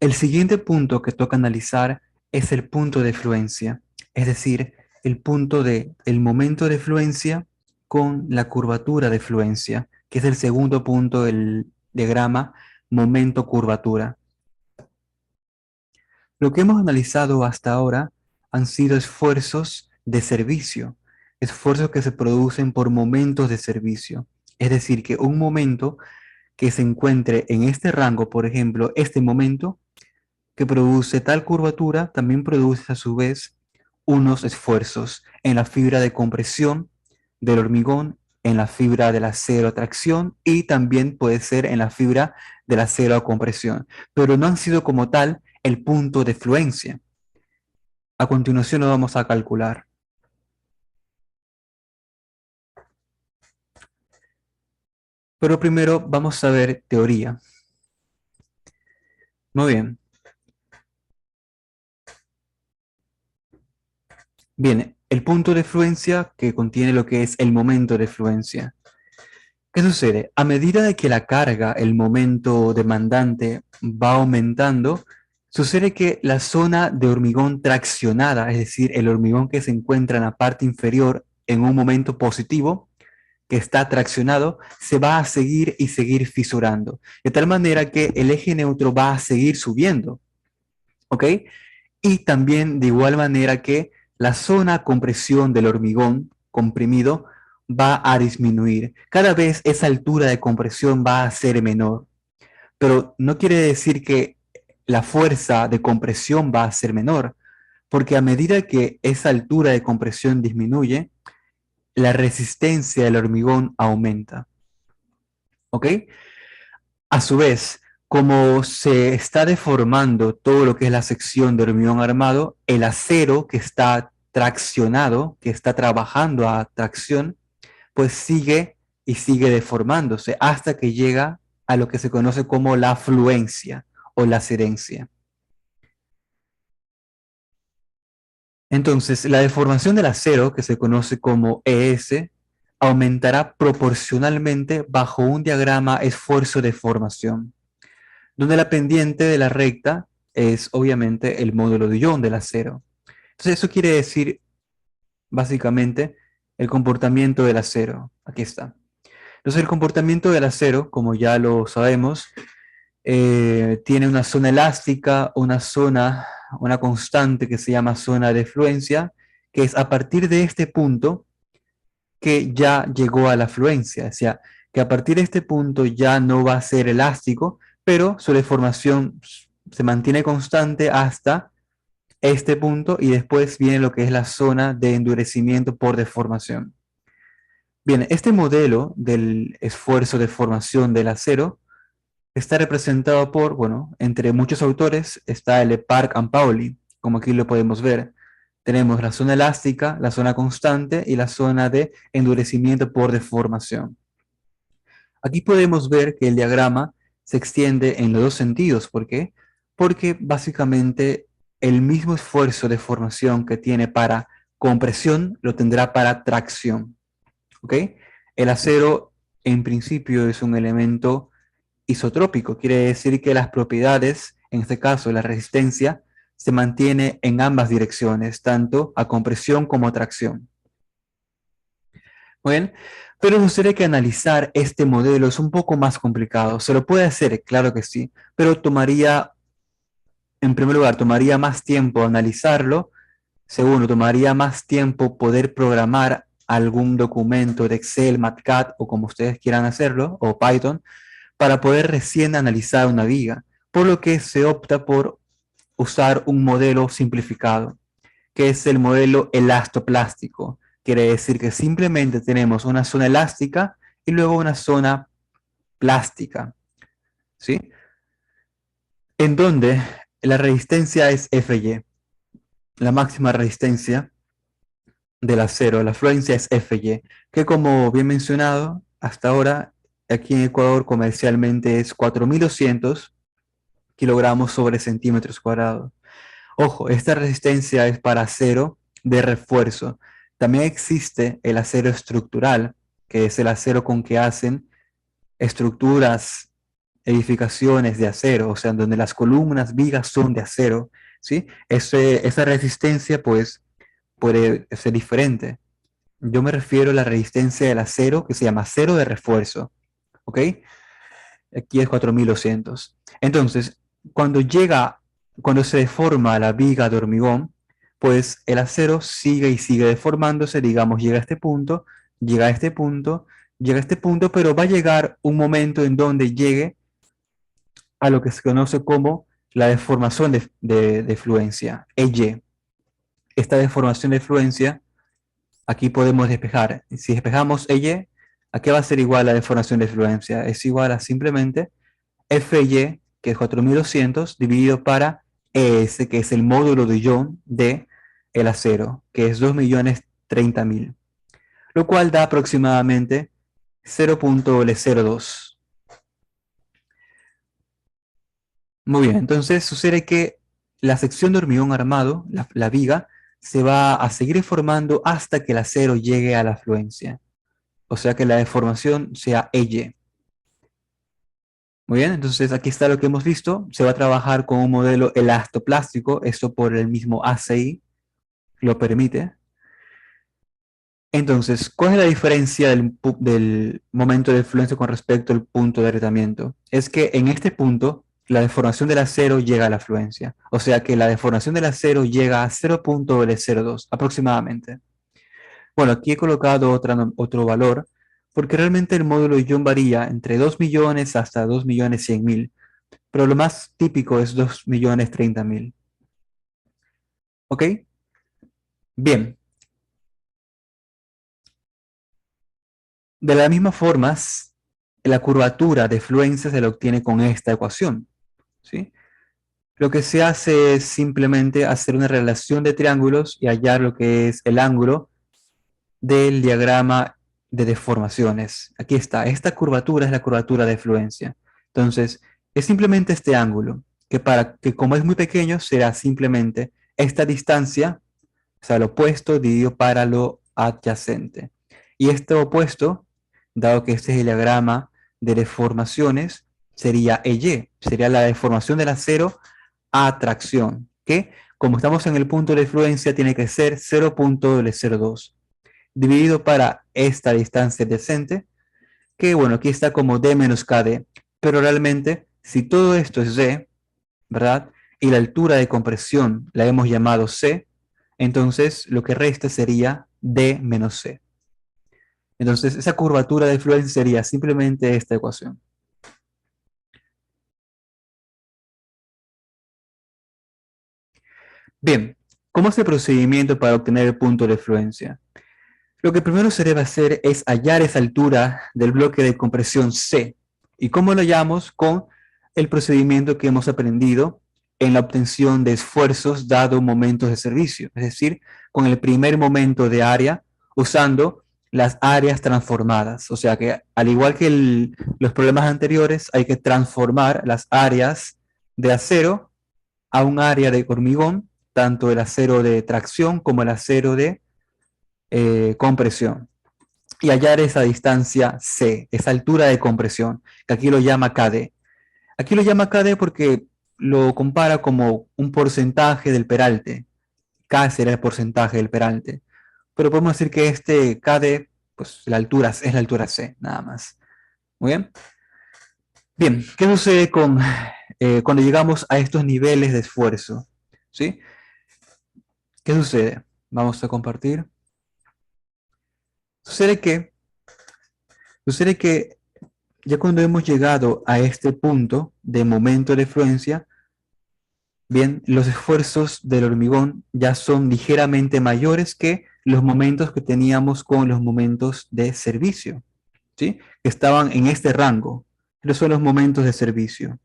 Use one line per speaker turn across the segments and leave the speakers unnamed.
El siguiente punto que toca analizar es el punto de fluencia, es decir, el momento de fluencia con la curvatura de fluencia, que es el segundo punto del diagrama momento-curvatura. Lo que hemos analizado hasta ahora han sido esfuerzos de servicio, esfuerzos que se producen por momentos de servicio. Es decir, que un momento que se encuentre en este rango, por ejemplo, este momento que produce tal curvatura, también produce a su vez unos esfuerzos en la fibra de compresión del hormigón, en la fibra del acero a tracción y también puede ser en la fibra del acero a compresión, pero no han sido como tal el punto de fluencia. A continuación lo vamos a calcular. Pero primero vamos a ver teoría. Muy bien. Bien, el punto de fluencia que contiene lo que es el momento de fluencia. ¿Qué sucede? A medida de que la carga, el momento demandante va aumentando, sucede que la zona de hormigón traccionada, es decir, el hormigón que se encuentra en la parte inferior en un momento positivo, que está traccionado, se va a seguir y seguir fisurando, de tal manera que el eje neutro va a seguir subiendo, ¿ok? Y también de igual manera que la zona compresión del hormigón comprimido va a disminuir. Cada vez esa altura de compresión va a ser menor, pero no quiere decir que la fuerza de compresión va a ser menor, porque a medida que esa altura de compresión disminuye, la resistencia del hormigón aumenta. ¿Ok? A su vez, como se está deformando todo lo que es la sección de hormigón armado, el acero que está traccionado, que está trabajando a tracción, pues sigue y sigue deformándose hasta que llega a lo que se conoce como la fluencia o la adherencia. Entonces, la deformación del acero, que se conoce como ES, aumentará proporcionalmente bajo un diagrama esfuerzo-deformación, donde la pendiente de la recta es obviamente el módulo de Young del acero. Entonces, eso quiere decir básicamente el comportamiento del acero. Aquí está. Entonces, el comportamiento del acero, como ya lo sabemos, tiene una zona elástica, una constante que se llama zona de fluencia, que es a partir de este punto que ya llegó a la fluencia, o sea, que a partir de este punto ya no va a ser elástico, pero su deformación se mantiene constante hasta este punto y después viene lo que es la zona de endurecimiento por deformación. Bien, este modelo del esfuerzo de formación del acero está representado por, bueno, entre muchos autores está el de Park and Pauli, como aquí lo podemos ver. Tenemos la zona elástica, la zona constante y la zona de endurecimiento por deformación. Aquí podemos ver que el diagrama se extiende en los dos sentidos. ¿Por qué? Porque básicamente el mismo esfuerzo de formación que tiene para compresión lo tendrá para tracción. ¿Ok? El acero en principio es un elemento isotrópico, quiere decir que las propiedades, en este caso la resistencia, se mantiene en ambas direcciones, tanto a compresión como a tracción. Muy bien, pero sucede que analizar este modelo es un poco más complicado. Se lo puede hacer, claro que sí, pero tomaría, en primer lugar, tomaría más tiempo analizarlo. Segundo, tomaría más tiempo poder programar algún documento de Excel, MATLAB o como ustedes quieran hacerlo, o Python, para poder recién analizar una viga, por lo que se opta por usar un modelo simplificado, que es el modelo elastoplástico. Quiere decir que simplemente tenemos una zona elástica y luego una zona plástica, ¿sí? En donde la resistencia es Fy, la máxima resistencia del acero, la fluencia es Fy, que como bien mencionado, hasta ahora aquí en Ecuador comercialmente es 4200 kilogramos sobre centímetros cuadrados. Ojo, esta resistencia es para acero de refuerzo. También existe el acero estructural, que es el acero con que hacen estructuras edificaciones de acero, o sea, donde las columnas, vigas son de acero, ¿sí? Esa resistencia, pues, puede ser diferente. Yo me refiero a la resistencia del acero, que se llama acero de refuerzo, ¿ok? Aquí es 4200. Entonces, cuando cuando se deforma la viga de hormigón, pues el acero sigue y sigue deformándose, digamos, llega a este punto, llega a este punto, llega a este punto, pero va a llegar un momento en donde llegue a lo que se conoce como la deformación de fluencia, EY. Esta deformación de fluencia, aquí podemos despejar. Si despejamos EY, ¿a qué va a ser igual la deformación de fluencia? Es igual a simplemente FY, que es 4200, dividido para ES, que es el módulo de Young de el acero, que es 2.030.000, lo cual da aproximadamente 0.02. Muy bien, entonces sucede que la sección de hormigón armado, la viga, se va a seguir formando hasta que el acero llegue a la fluencia, o sea que la deformación sea EY. Muy bien, entonces aquí está lo que hemos visto. Se va a trabajar con un modelo elastoplástico, esto por el mismo ACI lo permite. Entonces, ¿cuál es la diferencia del momento de fluencia con respecto al punto de agrietamiento? Es que en este punto, la deformación del acero llega a la fluencia. O sea que la deformación del acero llega a 0.02 aproximadamente. Bueno, aquí he colocado otro valor, porque realmente el módulo de Young varía entre 2 millones hasta 2.100.000, pero lo más típico es 2.030.000. ¿Ok? Bien, de la misma forma, la curvatura de fluencia se la obtiene con esta ecuación, ¿sí? Lo que se hace es simplemente hacer una relación de triángulos y hallar lo que es el ángulo del diagrama de deformaciones. Aquí está, esta curvatura es la curvatura de fluencia. Entonces, es simplemente este ángulo, que como es muy pequeño, será simplemente esta distancia, o sea, lo opuesto dividido para lo adyacente. Y este opuesto, dado que este es el diagrama de deformaciones, sería EY, sería la deformación del acero a tracción, que como estamos en el punto de fluencia, tiene que ser 0.02 dividido para esta distancia adyacente, que bueno, aquí está como D menos KD, pero realmente si todo esto es D, ¿verdad? Y la altura de compresión la hemos llamado C, entonces lo que resta sería D menos C. Entonces esa curvatura de fluencia sería simplemente esta ecuación. Bien, ¿cómo es el procedimiento para obtener el punto de fluencia? Lo que primero se debe hacer es hallar esa altura del bloque de compresión C. ¿Y cómo lo hallamos? Con el procedimiento que hemos aprendido en la obtención de esfuerzos dado momentos de servicio, es decir, con el primer momento de área usando las áreas transformadas. O sea que al igual que los problemas anteriores, hay que transformar las áreas de acero a un área de hormigón, tanto el acero de tracción como el acero de compresión, y hallar esa distancia C, esa altura de compresión, que aquí lo llama KD. Aquí lo llama KD porque lo compara como un porcentaje del peralte. K será el porcentaje del peralte. Pero podemos decir que este KD, pues la altura es la altura C, nada más. Muy bien. Bien, ¿qué sucede cuando llegamos a estos niveles de esfuerzo? ¿Sí? ¿Qué sucede? Vamos a compartir. Sucede que, sucede que ya cuando hemos llegado a este punto de momento de fluencia, bien, los esfuerzos del hormigón ya son ligeramente mayores que los momentos que teníamos con los momentos de servicio, ¿sí? Que estaban en este rango. Pero son los momentos de servicio.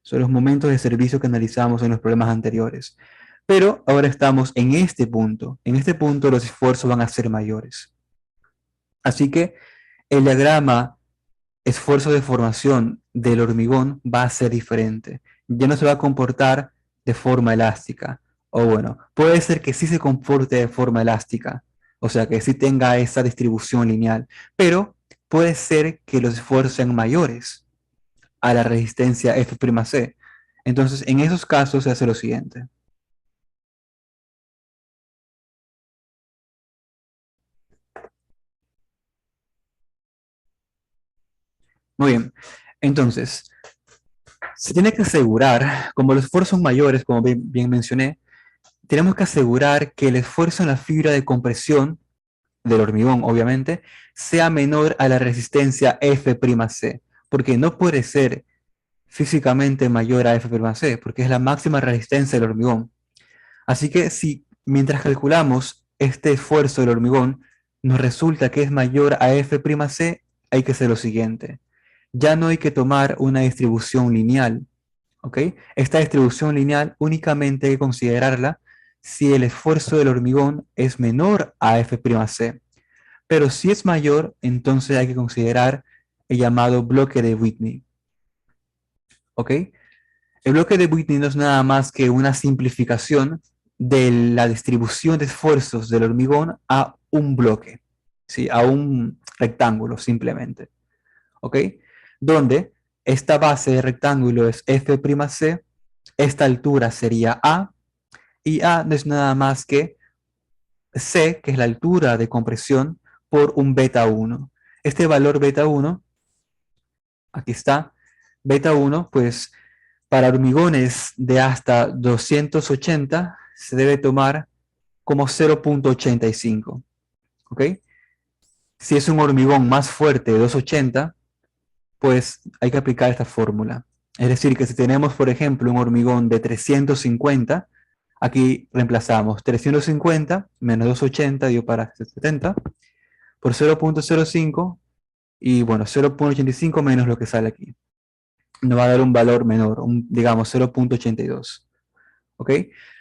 Son los momentos de servicio que analizamos en los problemas anteriores. Pero ahora estamos en este punto. En este punto los esfuerzos van a ser mayores. Así que el diagrama esfuerzo de formación del hormigón va a ser diferente. Ya no se va a comportar de forma elástica. O bueno, puede ser que sí se comporte de forma elástica, o sea que sí tenga esa distribución lineal, pero puede ser que los esfuerzos sean mayores. a la resistencia F'C. Entonces, en esos casos se hace lo siguiente. Muy bien. Entonces, se tiene que asegurar, como los esfuerzos son mayores, como bien mencioné, tenemos que asegurar que el esfuerzo en la fibra de compresión del hormigón, obviamente, sea menor a la resistencia F'C, porque no puede ser físicamente mayor a F'C, porque es la máxima resistencia del hormigón. Así que si mientras calculamos este esfuerzo del hormigón nos resulta que es mayor a F'C, hay que hacer lo siguiente. Ya no hay que tomar una distribución lineal, ¿ok? Esta distribución lineal únicamente hay que considerarla si el esfuerzo del hormigón es menor a F'C. Pero si es mayor, entonces hay que considerar el llamado bloque de Whitney, ¿ok? El bloque de Whitney no es nada más que una simplificación de la distribución de esfuerzos del hormigón a un bloque, ¿sí? A un rectángulo simplemente, ¿ok? Donde esta base de rectángulo es F'C, esta altura sería A, y A no es nada más que C, que es la altura de compresión, por un beta 1. Este valor beta 1, aquí está, beta 1, pues para hormigones de hasta 280 se debe tomar como 0.85, ¿ok? Si es un hormigón más fuerte de 280, pues hay que aplicar esta fórmula. Es decir, que si tenemos, por ejemplo, un hormigón de 350, aquí reemplazamos 350 menos 280 dio para 70 por 0.05 y bueno, 0.85 menos lo que sale aquí. Nos va a dar un valor menor, digamos 0.82. ¿Ok?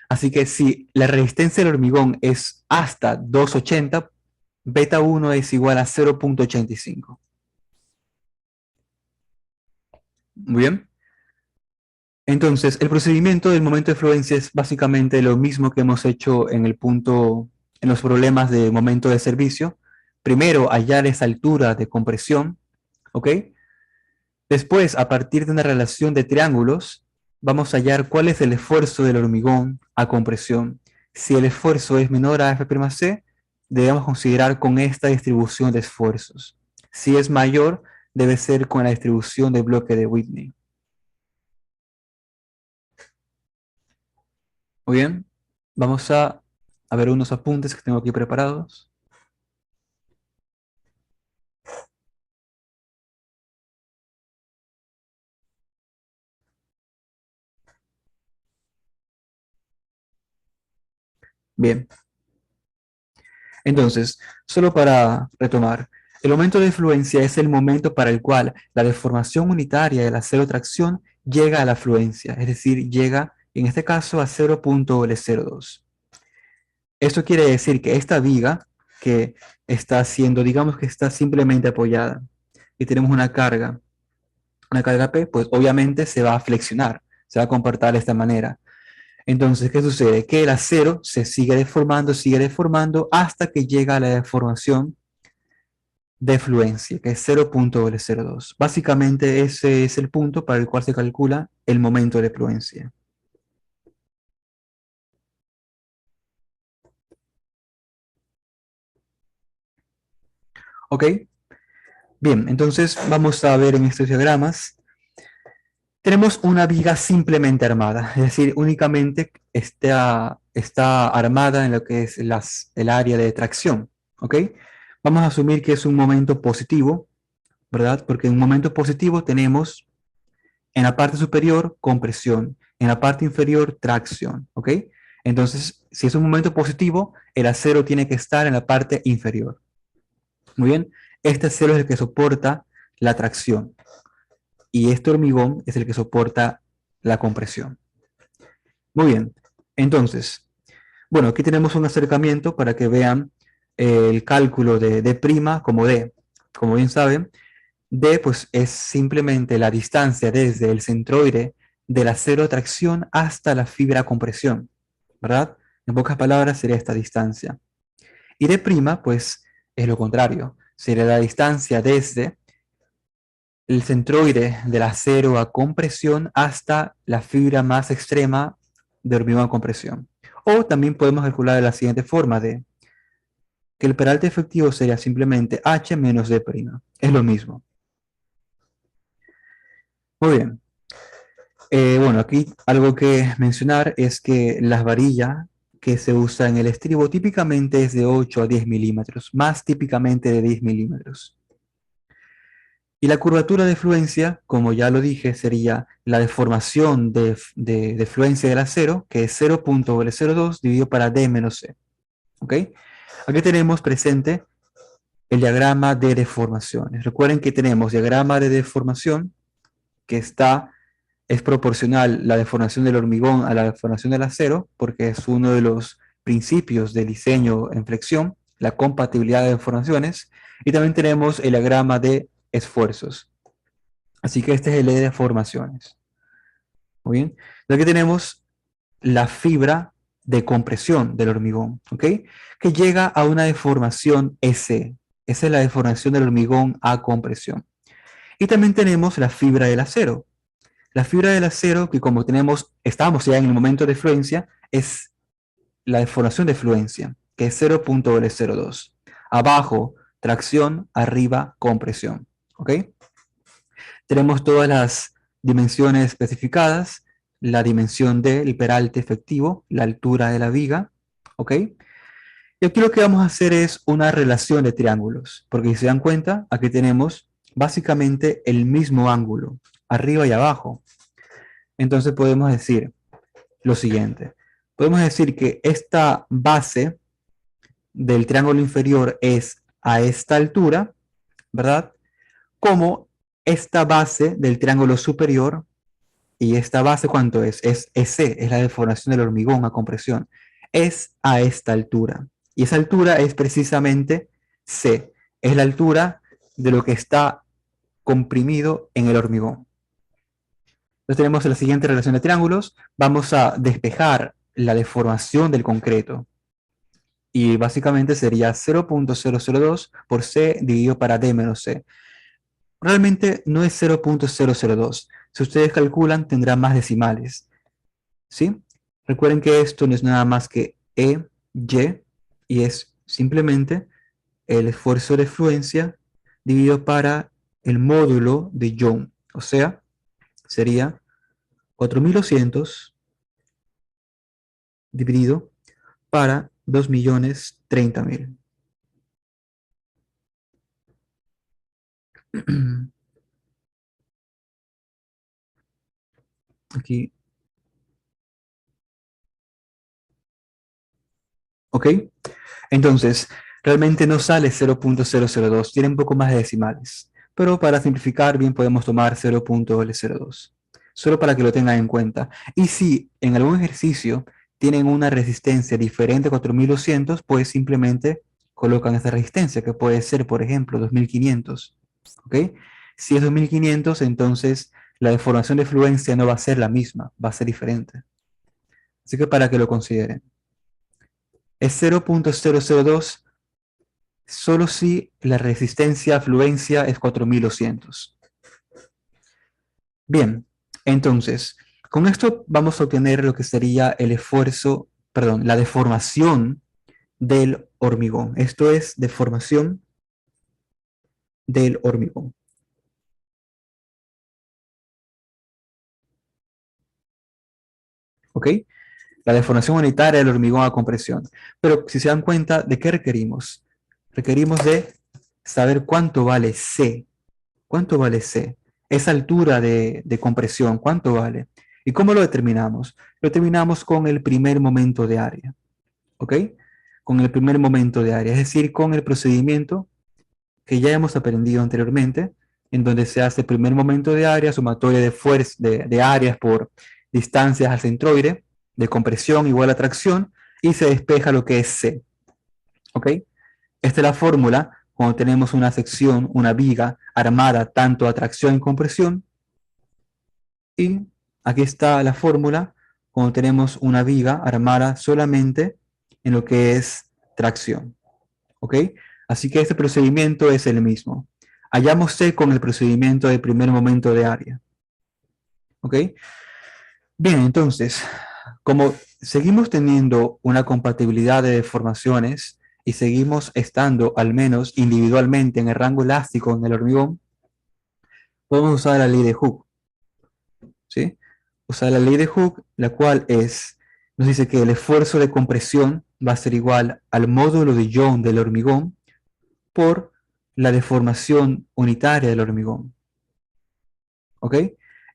Así que si la resistencia del hormigón es hasta 280, beta 1 es igual a 0.85. Muy bien. Entonces, el procedimiento del momento de fluencia es básicamente lo mismo que hemos hecho en el punto, en los problemas de momento de servicio. Primero, hallar esa altura de compresión, ¿ok? Después, a partir de una relación de triángulos, vamos a hallar cuál es el esfuerzo del hormigón a compresión. Si el esfuerzo es menor a F'C, debemos considerar con esta distribución de esfuerzos. Si es mayor, debe ser con la distribución del bloque de Whitney. Muy bien, vamos a ver unos apuntes que tengo aquí preparados. Bien, entonces, solo para retomar, el momento de fluencia es el momento para el cual la deformación unitaria de la cero-tracción llega a la fluencia, es decir, llega, en este caso, a 0.02. Esto quiere decir que esta viga que está haciendo, digamos que está simplemente apoyada y tenemos una carga P, pues obviamente se va a flexionar, se va a comportar de esta manera. Entonces, ¿qué sucede? Que el acero se sigue deformando hasta que llega a la deformación de fluencia, que es 0.02. Básicamente ese es el punto para el cual se calcula el momento de fluencia. ¿Ok? Bien, entonces vamos a ver en estos diagramas. Tenemos una viga simplemente armada, es decir, únicamente está armada en lo que es el área de tracción. ¿Ok? Vamos a asumir que es un momento positivo, ¿verdad? Porque en un momento positivo tenemos en la parte superior compresión, en la parte inferior tracción, ¿ok? Entonces, si es un momento positivo, el acero tiene que estar en la parte inferior. Muy bien, este acero es el que soporta la tracción y este hormigón es el que soporta la compresión. Muy bien, entonces, bueno, aquí tenemos un acercamiento para que vean el cálculo de D' como D. Como bien saben, D pues, es simplemente la distancia desde el centroide de la cero tracción hasta la fibra compresión, ¿verdad? En pocas palabras sería esta distancia. Y D', pues, es lo contrario. Sería la distancia desde el centroide del acero a compresión hasta la fibra más extrema de hormigón a compresión. O también podemos calcular de la siguiente forma de que el peralte efectivo sería simplemente H menos D'. Es lo mismo. Muy bien. Bueno, aquí algo que mencionar es que las varillas que se usan en el estribo típicamente es de 8 a 10 milímetros, más típicamente de 10 milímetros. Y la curvatura de fluencia, como ya lo dije, sería la deformación de fluencia del acero, que es 0.02 dividido para D menos C. ¿Ok? Aquí tenemos presente el diagrama de deformaciones. Recuerden que tenemos diagrama de deformación que es proporcional la deformación del hormigón a la deformación del acero, porque es uno de los principios de diseño en flexión, la compatibilidad de deformaciones, y también tenemos el diagrama de esfuerzos. Así que este es el de deformaciones. Muy bien. Aquí tenemos la fibra de compresión del hormigón, ¿ok? Que llega a una deformación S. Esa es la deformación del hormigón a compresión. Y también tenemos la fibra del acero. La fibra del acero, que como estamos ya en el momento de fluencia, es la deformación de fluencia, que es 0.02. Abajo, tracción, arriba, compresión. ¿Ok? Tenemos todas las dimensiones especificadas, la dimensión del peralte efectivo, la altura de la viga. ¿Ok? Y aquí lo que vamos a hacer es una relación de triángulos, porque si se dan cuenta, aquí tenemos básicamente el mismo ángulo, arriba y abajo. Entonces podemos decir lo siguiente. Podemos decir que esta base del triángulo inferior es a esta altura, ¿verdad? Como esta base del triángulo superior, y esta base, ¿cuánto es? Es C, es la deformación del hormigón a compresión. Es a esta altura. Y esa altura es precisamente C. Es la altura de lo que está comprimido en el hormigón. Entonces tenemos la siguiente relación de triángulos. Vamos a despejar la deformación del concreto. Y básicamente sería 0.002 por C dividido para D menos C. Realmente no es 0.002. Si ustedes calculan, tendrá más decimales. ¿Sí? Recuerden que esto no es nada más que E, y es simplemente el esfuerzo de fluencia dividido para el módulo de Young. O sea, sería 4200 dividido para 2.030.000. Aquí, ¿ok? Entonces, realmente no sale 0.002, tiene un poco más de decimales. Pero para simplificar, bien podemos tomar 0.02. Solo para que lo tengan en cuenta. Y si en algún ejercicio tienen una resistencia diferente a 4200, pues simplemente colocan esa resistencia, que puede ser, por ejemplo, 2500. ¿Ok? Si es 2500, entonces la deformación de fluencia no va a ser la misma, va a ser diferente. Así que para que lo consideren. Es 0.002 solo si la resistencia a fluencia es 4200. Bien, entonces, con esto vamos a obtener lo que sería el esfuerzo, perdón, la deformación del hormigón. Esto es deformación del hormigón. ¿Ok? La deformación unitaria del hormigón a compresión. Pero si se dan cuenta, ¿de qué requerimos? Requerimos de saber cuánto vale C. ¿Cuánto vale C? Esa altura de compresión, ¿cuánto vale? ¿Y cómo lo determinamos? Lo determinamos con el primer momento de área. ¿Ok? Con el primer momento de área, es decir, con el procedimiento que ya hemos aprendido anteriormente, en donde se hace el primer momento de área, sumatoria de, de áreas por distancias al centroide, de compresión igual a tracción, y se despeja lo que es C. ¿Ok? Esta es la fórmula cuando tenemos una sección, una viga armada tanto a tracción y compresión. Y aquí está la fórmula cuando tenemos una viga armada solamente en lo que es tracción. ¿Ok? Así que este procedimiento es el mismo. hallamos C con el procedimiento de primer momento de área. ¿Ok? Bien, entonces, como seguimos teniendo una compatibilidad de deformaciones y seguimos estando al menos individualmente en el rango elástico en el hormigón, podemos usar la ley de Hooke, ¿sí? Usar la ley de Hooke, la cual nos dice que el esfuerzo de compresión va a ser igual al módulo de Young del hormigón por la deformación unitaria del hormigón. ¿Ok?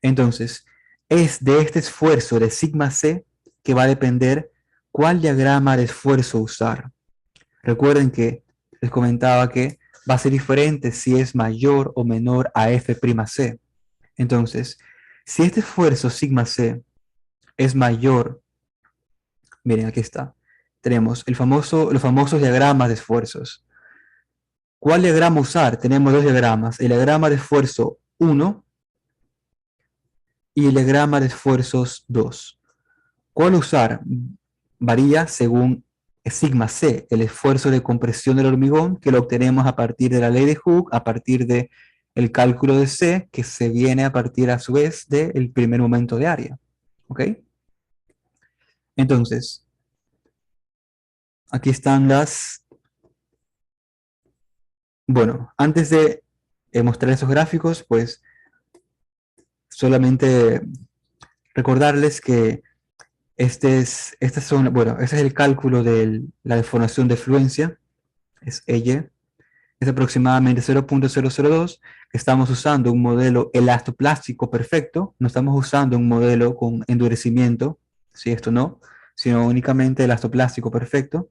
Entonces, es de este esfuerzo de sigma C que va a depender cuál diagrama de esfuerzo usar. Recuerden que les comentaba que va a ser diferente si es mayor o menor a F'C. Entonces, si este esfuerzo sigma C es mayor, miren, aquí está. Tenemos los famosos diagramas de esfuerzos. ¿Cuál diagrama usar? Tenemos dos diagramas. El diagrama de esfuerzo 1 y el diagrama de esfuerzos 2. ¿Cuál usar? Varía según sigma C, el esfuerzo de compresión del hormigón, que lo obtenemos a partir de la ley de Hooke, a partir de el cálculo de C, que se viene a partir a su vez del primer momento de área. ¿Ok? Entonces, aquí están bueno, antes de mostrar esos gráficos, pues solamente recordarles que ese es el cálculo de la deformación de fluencia, es EY, es aproximadamente 0.002, estamos usando un modelo elastoplástico perfecto, no estamos usando un modelo con endurecimiento, si esto no, sino únicamente elastoplástico perfecto.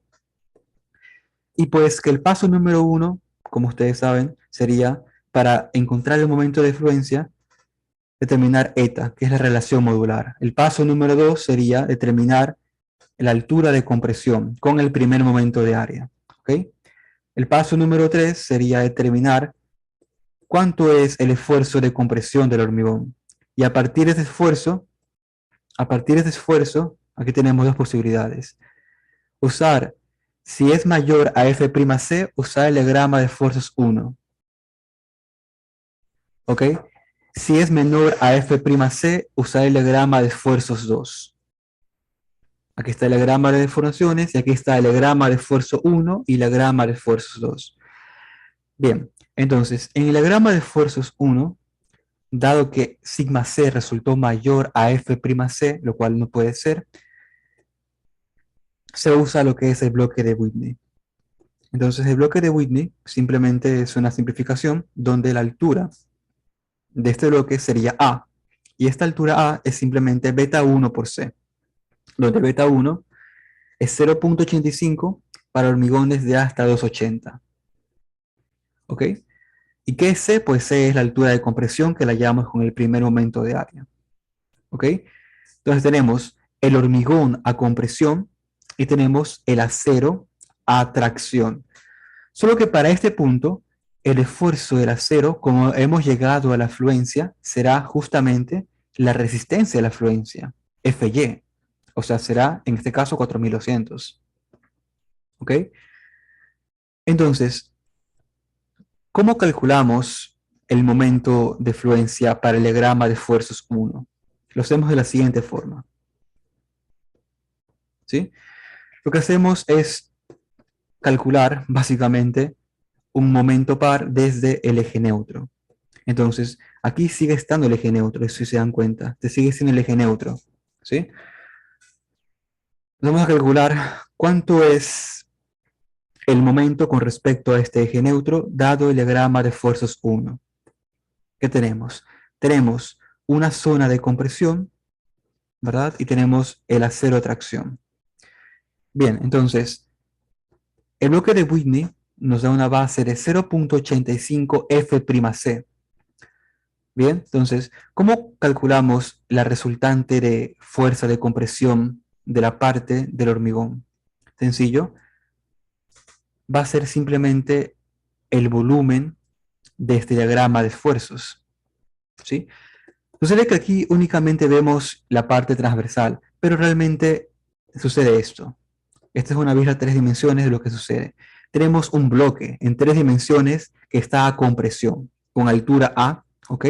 Y pues que el paso número 1, como ustedes saben, sería para encontrar el momento de fluencia, determinar eta, que es la relación modular. El paso número 2 sería determinar la altura de compresión con el primer momento de área. ¿Ok? El paso número 3 sería determinar cuánto es el esfuerzo de compresión del hormigón. Y a partir de este esfuerzo, aquí tenemos dos posibilidades. Usar, si es mayor a F'C, usar el diagrama de esfuerzos 1. ¿Ok? Si es menor a F'C, usar el diagrama de esfuerzos 2. Aquí está el diagrama de deformaciones y aquí está el diagrama de esfuerzo 1 y el diagrama de esfuerzos 2. Bien, entonces, en el diagrama de esfuerzos 1, dado que sigma C resultó mayor a F'C, lo cual no puede ser, se usa lo que es el bloque de Whitney. Entonces, el bloque de Whitney simplemente es una simplificación donde la altura de este bloque sería A. Y esta altura A es simplemente beta 1 por C, donde beta 1 es 0.85 para hormigones de hasta 280. ¿Ok? ¿Y qué es C? Pues C es la altura de compresión que la llamamos con el primer momento de área. ¿Ok? Entonces tenemos el hormigón a compresión y tenemos el acero a tracción. Solo que para este punto, el esfuerzo del acero, como hemos llegado a la fluencia, será justamente la resistencia de la fluencia, Fy. O sea, será en este caso 4200. ¿Ok? Entonces, ¿cómo calculamos el momento de fluencia para el diagrama de esfuerzos 1? Lo hacemos de la siguiente forma. ¿Sí? Lo que hacemos es calcular básicamente un momento par desde el eje neutro. Entonces, aquí sigue estando el eje neutro, si se dan cuenta. Te sigue siendo el eje neutro. ¿Sí? Vamos a calcular cuánto es el momento con respecto a este eje neutro, dado el diagrama de esfuerzos 1. ¿Qué tenemos? Tenemos una zona de compresión, ¿verdad? Y tenemos el acero de tracción. Bien, entonces, el bloque de Whitney nos da una base de 0.85 F'C. Bien, entonces, ¿cómo calculamos la resultante de fuerza de compresión de la parte del hormigón? Sencillo, va a ser simplemente el volumen de este diagrama de esfuerzos. ¿Sí? Sucede que aquí únicamente vemos la parte transversal, pero realmente sucede esto. Esta es una vista a 3 dimensiones de lo que sucede. Tenemos un bloque en 3 dimensiones que está a compresión. con altura A, ¿ok?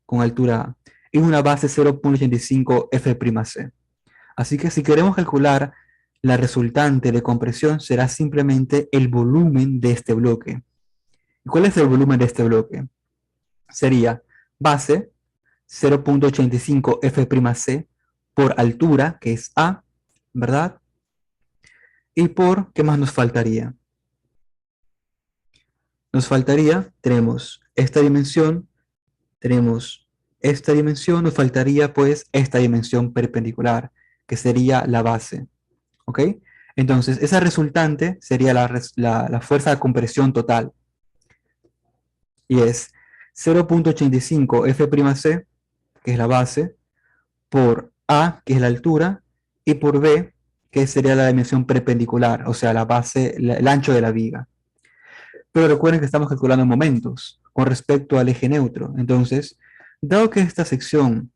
Con altura A. Y una base 0.85 F'C. Así que si queremos calcular la resultante de compresión, será simplemente el volumen de este bloque. ¿Y cuál es el volumen de este bloque? Sería base 0.85 F'C por altura, que es A, ¿verdad? Y por, ¿qué más nos faltaría? Nos faltaría, tenemos esta dimensión, nos faltaría pues esta dimensión perpendicular, que sería la base, ¿ok? Entonces, esa resultante sería la fuerza de compresión total, y es 0.85 F'C, que es la base, por A, que es la altura, y por B, que sería la dimensión perpendicular, o sea, la base, el ancho de la viga. Pero recuerden que estamos calculando momentos con respecto al eje neutro. Entonces, dado que esta sección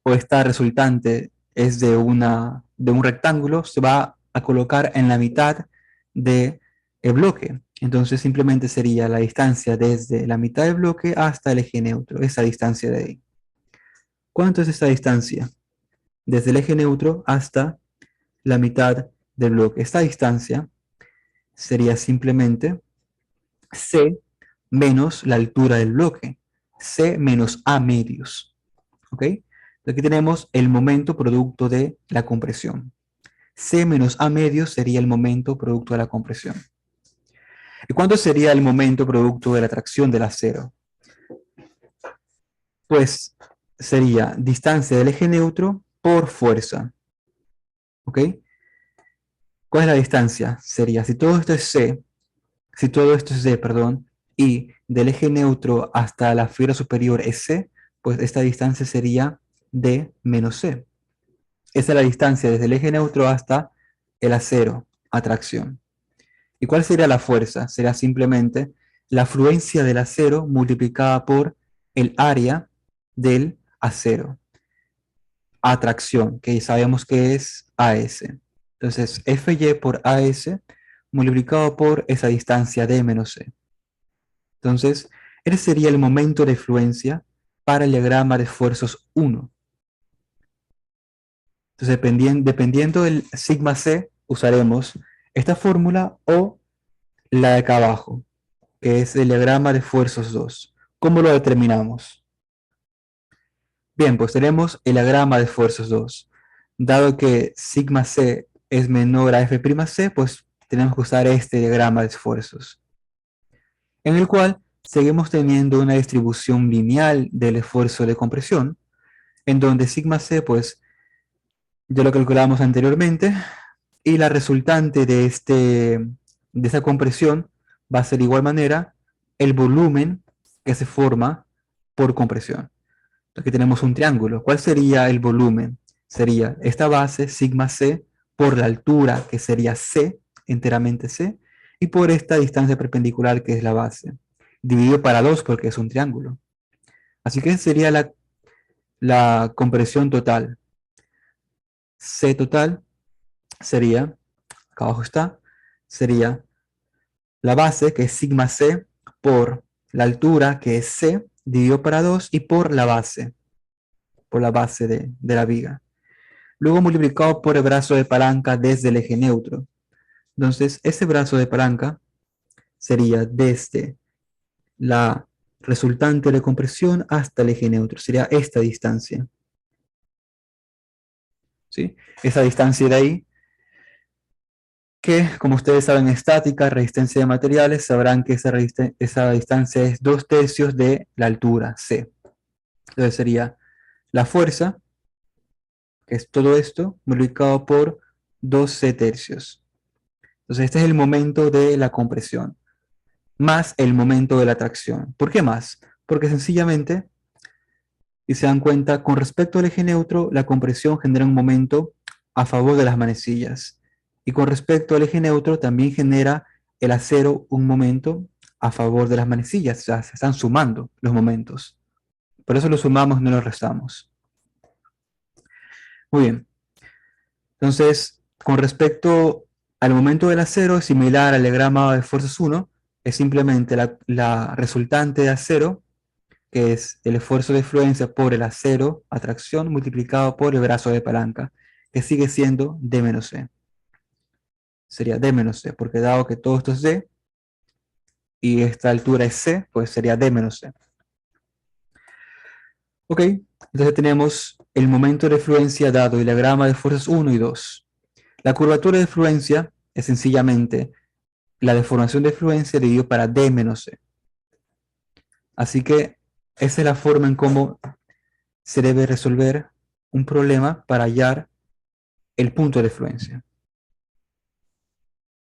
o esta resultante es de un rectángulo, se va a colocar en la mitad del bloque. Entonces, simplemente sería la distancia desde la mitad del bloque hasta el eje neutro, esa distancia de ahí. ¿Cuánto es esta distancia? Desde el eje neutro hasta la mitad del bloque. Esta distancia sería simplemente C menos la altura del bloque, C menos A medios. ¿Ok? Aquí tenemos el momento producto de la compresión. C menos A medios sería el momento producto de la compresión. ¿Y cuánto sería el momento producto de la tracción del acero? Pues sería distancia del eje neutro por fuerza. ¿Ok? ¿Cuál es la distancia? Sería, si todo esto es C, si todo esto es D, perdón, y del eje neutro hasta la fibra superior es C, pues esta distancia sería D menos C. Esa es la distancia desde el eje neutro hasta el acero, atracción. ¿Y cuál sería la fuerza? Será simplemente la fluencia del acero multiplicada por el área del acero. Atracción, que sabemos que es AS. Entonces, FY por AS multiplicado por esa distancia D menos C. Entonces, ese sería el momento de fluencia para el diagrama de esfuerzos 1. Entonces, dependiendo del sigma C, usaremos esta fórmula o la de acá abajo, que es el diagrama de esfuerzos 2. ¿Cómo lo determinamos? Bien, pues tenemos el diagrama de esfuerzos 2. Dado que sigma C es menor a F'C, pues tenemos que usar este diagrama de esfuerzos, en el cual seguimos teniendo una distribución lineal del esfuerzo de compresión, en donde sigma C, pues ya lo calculamos anteriormente, y la resultante de esa compresión va a ser de igual manera el volumen que se forma por compresión. Aquí tenemos un triángulo. ¿Cuál sería el volumen? Sería esta base, sigma C, por la altura, que sería C, enteramente C, y por esta distancia perpendicular, que es la base, dividido para 2 porque es un triángulo. Así que sería la compresión total. C total sería, acá abajo está, sería la base, que es sigma C, por la altura, que es C, dividido para 2, y por la base de la viga. Luego multiplicado por el brazo de palanca desde el eje neutro. Entonces, ese brazo de palanca sería desde la resultante de compresión hasta el eje neutro. Sería esta distancia. ¿Sí? Esa distancia de ahí, que como ustedes saben, estática, resistencia de materiales, sabrán que esa distancia es 2/3 de la altura, C. Entonces sería la fuerza, que es todo esto, multiplicado por 2/3. Entonces este es el momento de la compresión, más el momento de la tracción. ¿Por qué más? Porque sencillamente, si se dan cuenta, con respecto al eje neutro, la compresión genera un momento a favor de las manecillas. Y con respecto al eje neutro, también genera el acero un momento a favor de las manecillas. O sea, se están sumando los momentos. Por eso los sumamos, no los restamos. Muy bien. Entonces, con respecto al momento del acero, es similar al diagrama de fuerzas 1, es simplemente la resultante de acero, que es el esfuerzo de fluencia por el acero, atracción, multiplicado por el brazo de palanca, que sigue siendo D menos C. Sería D menos C, porque dado que todo esto es D y esta altura es C, pues sería D menos C. Ok, entonces tenemos el momento de fluencia dado el diagrama de fuerzas 1 y 2. La curvatura de fluencia es sencillamente la deformación de fluencia dividido para D menos C. Así que esa es la forma en cómo se debe resolver un problema para hallar el punto de fluencia.